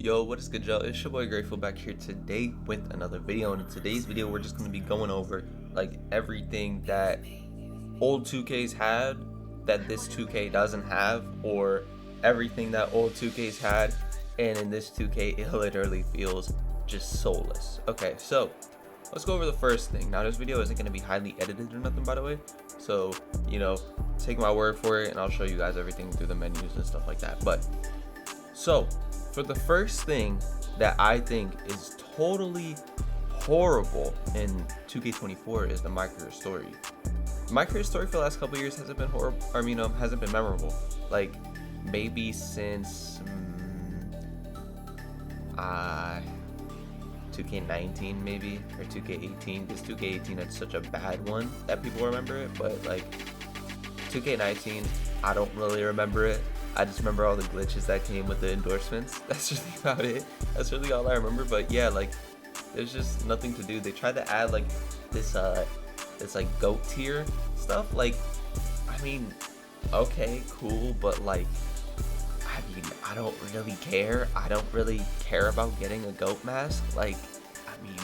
Yo, what is good, y'all? It's your boy Grateful back here today with another video. And in today's video, we're just going to be going over like everything that old 2Ks had that this 2K doesn't have, or everything that old 2Ks had and in this 2K it literally feels just soulless. Okay, so let's go over the first thing. Now, this video isn't going to be highly edited or nothing, by the way, so take my word for it and I'll show you guys everything through the menus and stuff like that. But so for the first thing that I think is totally horrible in 2K24 is the mycareer story. MyCareer story for the last couple years hasn't been horrible. Hasn't been memorable. Like maybe since 2K19 maybe, or 2K18, because 2K18 had such a bad one that people remember it, but like 2K19 I don't really remember it. I just remember all the glitches that came with the endorsements. That's really about it. That's really all I remember. But yeah, like there's just nothing to do. They tried to add like this like goat tier stuff. Like, I mean, okay, cool, but like, I mean, I don't really care. I don't really care about getting a goat mask. Like, I mean,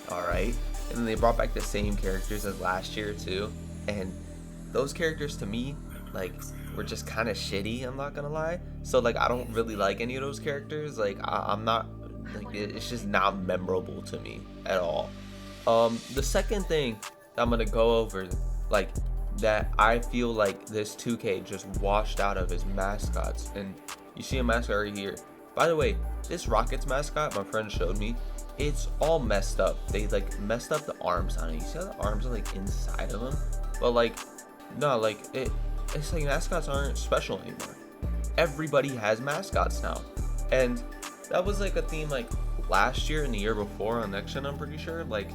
all right. And then they brought back the same characters as last year too, and those characters to me like were just kind of shitty, I'm not gonna lie. So like I don't really like any of those characters. Like I'm not like, it's just not memorable to me at all. The second thing that I'm gonna go over, like that I feel like this 2K just washed out of, is mascots. And you see a mascot right here. By the way, this Rockets mascot my friend showed me, it's all messed up. They like messed up the arms on it. You see how the arms are like inside of them? But like no, like it's like mascots aren't special anymore. Everybody has mascots now, and that was like a theme like last year and the year before on nextgen. I'm pretty sure like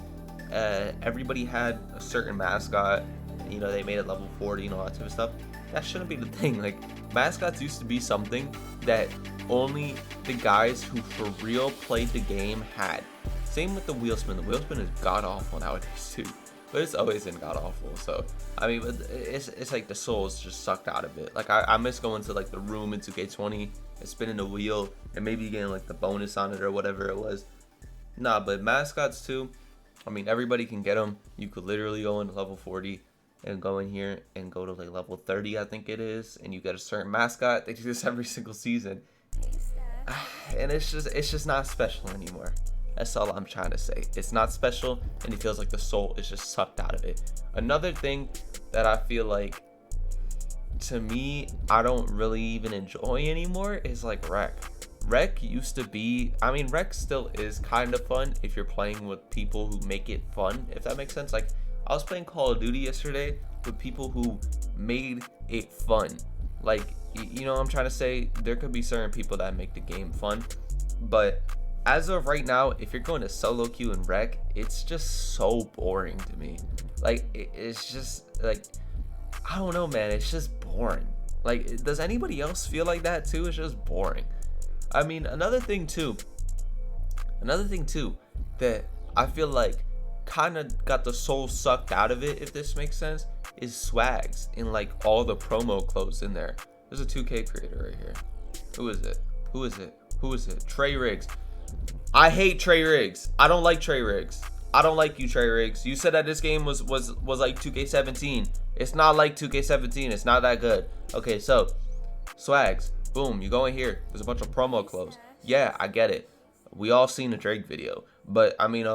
everybody had a certain mascot. They made it level 40 and all that type of stuff. That shouldn't be the thing. Like mascots used to be something that only the guys who for real played the game had. Same with the wheelspin. The wheelspin is god awful nowadays too. But it's always been god awful. So I mean, it's like the soul is just sucked out of it. Like I miss going to like the room in 2K20 and spinning the wheel and maybe getting like the bonus on it or whatever it was. Nah, but mascots too, I mean, everybody can get them. You could literally go into level 40 and go in here and go to like level 30, I think it is, and you get a certain mascot. They do this every single season, and it's just not special anymore. That's all I'm trying to say. It's not special, and it feels like the soul is just sucked out of it. Another thing that I feel like, to me, I don't really even enjoy anymore is like rec. Rec used to be, I mean, rec still is kind of fun if you're playing with people who make it fun, if that makes sense. Like I was playing Call of Duty yesterday with people who made it fun. Like, you know what I'm trying to say? There could be certain people that make the game fun, but as of right now, if you're going to solo queue and rec, it's just so boring to me. Like it's just like, I don't know, man, it's just boring. Like, does anybody else feel like that too? It's just boring. I mean, another thing too that I feel like kind of got the soul sucked out of it, if this makes sense, is swags and like all the promo clothes in there. There's a 2K creator right here. Who is it? Trey Riggs. I hate Trey Riggs. I don't like Trey Riggs. I don't like you, Trey Riggs. You said that this game was like 2K17. It's not like 2K17. It's not that good. Okay, so swags. Boom, you go in here. There's a bunch of promo clothes. Yeah, I get it. We all seen the Drake video. But I mean,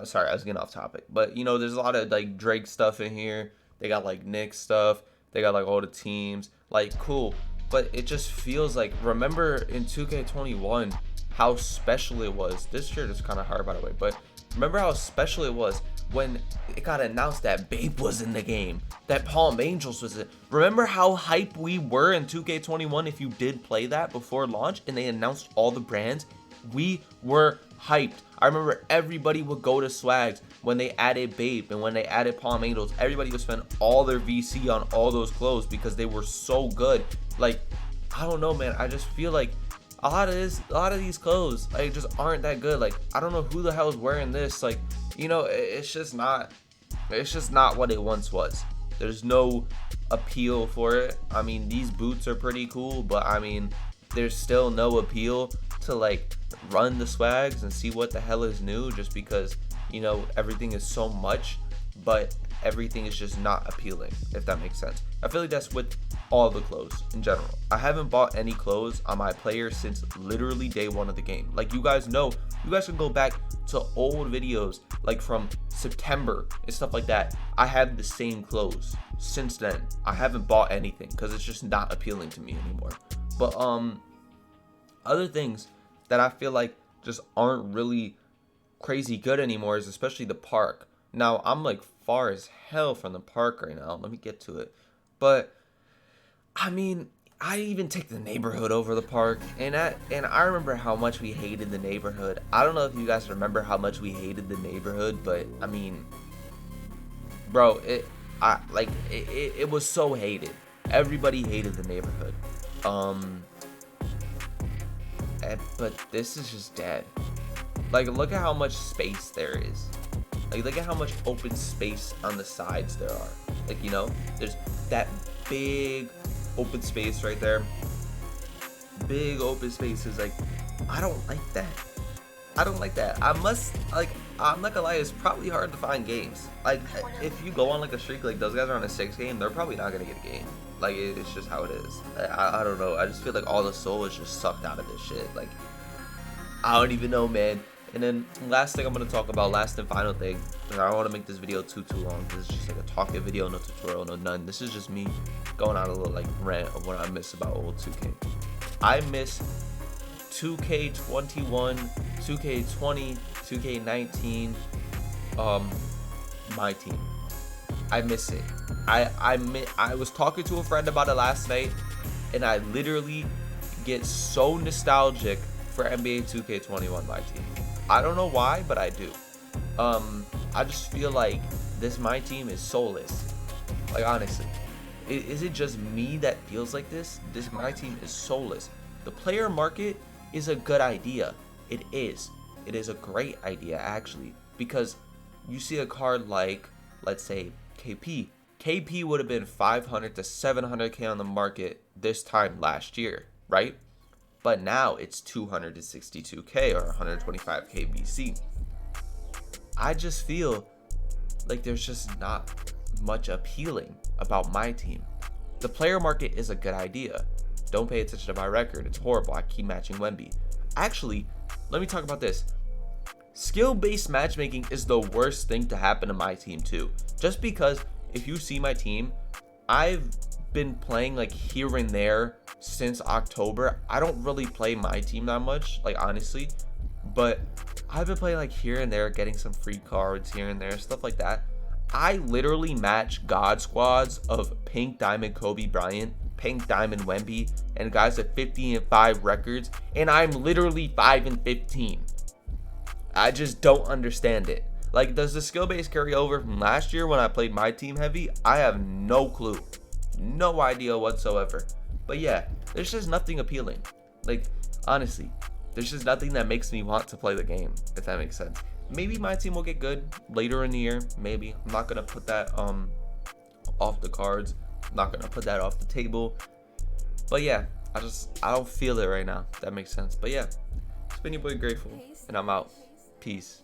sorry, I was getting off topic. But there's a lot of like Drake stuff in here. They got like Knicks stuff. They got like all the teams. Like, cool. But it just feels like, remember in 2K21 how special it was. This shirt is kind of hard, by the way, but remember how special it was when it got announced that Babe was in the game, that Palm Angels was it. Remember how hype we were in 2K21 if you did play that before launch and they announced all the brands? We were hyped. I remember everybody would go to swags when they added Babe and when they added Palm Angels. Everybody would spend all their VC on all those clothes because they were so good. Like, I don't know, man. I just feel like a lot of these clothes like just aren't that good. Like, I don't know who the hell is wearing this. Like, it's just not what it once was. There's no appeal for it. I mean, these boots are pretty cool, but I mean, there's still no appeal to like run the swags and see what the hell is new, just because, you know, everything is so much, but everything is just not appealing, if that makes sense. I feel like that's with all the clothes in general. I haven't bought any clothes on my player since literally day one of the game. Like, you guys know, you guys can go back to old videos like from September and stuff like that. I have the same clothes since then. I haven't bought anything because it's just not appealing to me anymore. But other things that I feel like just aren't really crazy good anymore is especially the park. Now, I'm like far as hell from the park right now. Let me get to it. But I mean, I even take the neighborhood over the park, and I remember how much we hated the neighborhood. I don't know if you guys remember how much we hated the neighborhood, but I mean, bro, it was so hated. Everybody hated the neighborhood. But this is just dead. Like, look at how much space there is. Like, look at how much open space on the sides there are. Like, you know, there's that big open space right there. Big open spaces. Like, I don't like that. I don't like that. I'm not gonna lie, it's probably hard to find games. Like, if you go on like a streak, like those guys are on a 6 game, they're probably not gonna get a game. Like, it's just how it is. I don't know. I just feel like all the soul is just sucked out of this shit. Like, I don't even know, man. And then last thing I'm gonna talk about, last and final thing, because I don't want to make this video too long. This is just like a talking video, no tutorial, no none. This is just me going on a little like rant of what I miss about old 2K. I miss 2K21, 2K20, 2K19, my team. I miss it. I was talking to a friend about it last night, and I literally get so nostalgic for NBA 2K21 my team. I don't know why, but I do. I just feel like this my team is soulless. Like, honestly, is it just me that feels like this? This my team is soulless. The player market is a good idea. It is. It is a great idea, actually, because you see a card like, let's say, KP. KP would have been 500 to 700k on the market this time last year, right? But now it's 200 to 62k or 125k BC. I just feel like there's just not much appealing about my team. The player market is a good idea. Don't pay attention to my record. It's horrible. I keep matching Wemby. Actually, let me talk about this. Skill-based matchmaking is the worst thing to happen to my team too. Just because if you see my team, I've been playing like here and there since October. I don't really play my team that much, like, honestly, but I've been playing like here and there, getting some free cards here and there, stuff like that. I literally match god squads of Pink Diamond Kobe Bryant, Pink Diamond Wemby, and guys at 50-5 records, and I'm literally 5-15. I just don't understand it. Like, does the skill base carry over from last year when I played my team heavy? I have no clue. No idea whatsoever. But yeah, there's just nothing appealing. Like, honestly, there's just nothing that makes me want to play the game, if that makes sense. Maybe my team will get good later in the year. Maybe. I'm not gonna put that off the cards. I'm not gonna put that off the table. But yeah, I don't feel it right now, if that makes sense. But yeah, it's been your boy Grateful, and I'm out. Peace.